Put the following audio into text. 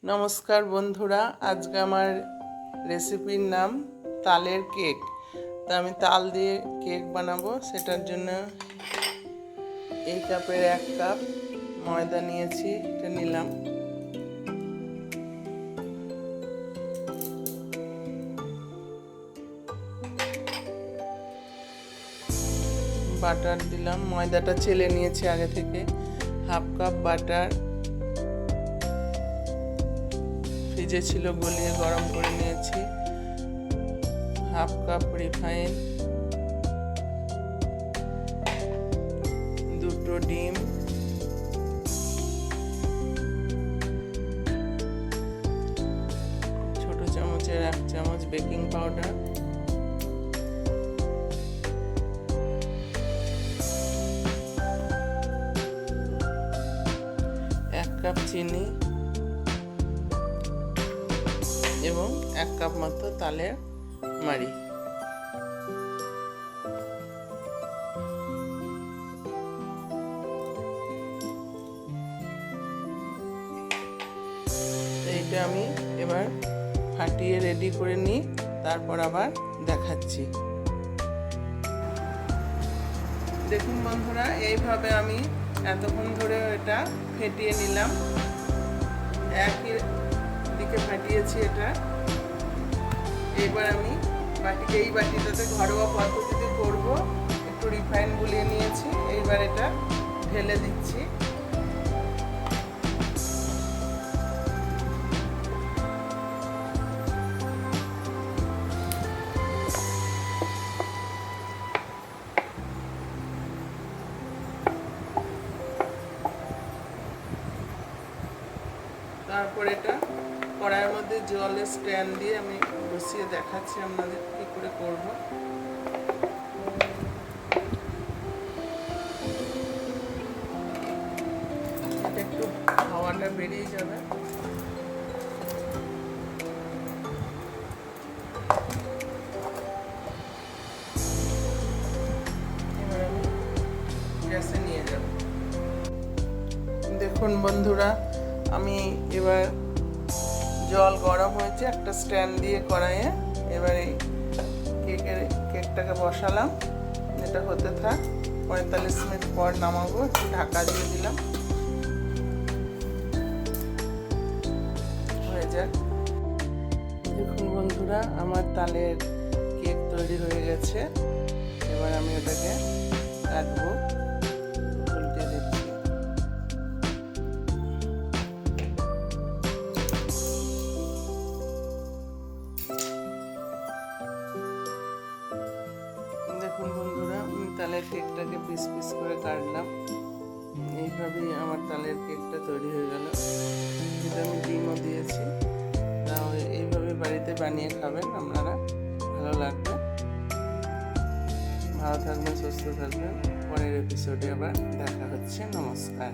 নমস্কার বন্ধুরা, আজকে আমার রেসিপির নাম তালের কেক। তো আমি তাল দিয়ে কেক বানাবো। সেটার জন্য এই কাপের 1 কাপ ময়দা নিয়েছি, এটা নিলাম। বাটার দিলাম, ময়দাটা চেলে নিয়েছি আগে থেকে। 1/2 কাপ বাটার ফ্রিজে ছিল, গলিয়ে গরম করে নিয়েছি। 1/2 কাপ রিফাইন, 2টো ডিম, ছোট চামচের 1 চামচ বেকিং পাউডার, 1 কাপ চিনি এবং 1 কাপ মতো তালের মাড়ি। এইটা আমি এবার ফাটিয়ে রেডি করে নিই, তারপর আবার দেখাচ্ছি। দেখুন বন্ধুরা, এইভাবে আমি এতক্ষণ ধরে এটা ফেটিয়ে নিলাম। একই দিকে ফাটিয়েছি এটা। এবার আমি এই বাটিটাতে ঘরোয়া পদ্ধতিতে করব। একটু রিফাইন গুলিয়ে নিয়েছি, এইবার এটা ঢেলে দিচ্ছি। তারপর এটা কড়াইয়ের মধ্যে জলের স্ট্যান্ড দিয়ে আমি বসিয়ে দেখাচ্ছি আপনাদের কি করে করব। এটা একটু হাওয়াটা বেরিয়ে যাবে। এবার আমি গ্যাসে নিয়ে যাব। দেখুন বন্ধুরা, আমি এবার জল গরম হয়েছে, একটা স্ট্যান্ড দিয়ে কড়াইয়ে এবার এই কেকটাকে বসালাম। এটা হতে থাক, 45 মিনিট পর নামাবো। একটু ঢাকা দিয়ে দিলাম, হয়ে যাক। দেখুন বন্ধুরা, আমার তালের কেক তৈরি হয়ে গেছে। এবার আমি ওটাকে কাটবো। উল্টে দিচ্ছি। দেখুন বন্ধুরা, আমি তালের কেকটাকে পিস পিস করে কাটলাম। এইভাবেই আমার তালের কেকটা তৈরি হয়ে গেল। যেটা আমি ডিমও দিয়েছি। তাহলে এইভাবে বাড়িতে বানিয়ে খাবেন আপনারা, ভালো লাগবে। ভালো থাকবেন, সুস্থ থাকবেন। পরের এপিসোডে আবার দেখা হচ্ছে। নমস্কার।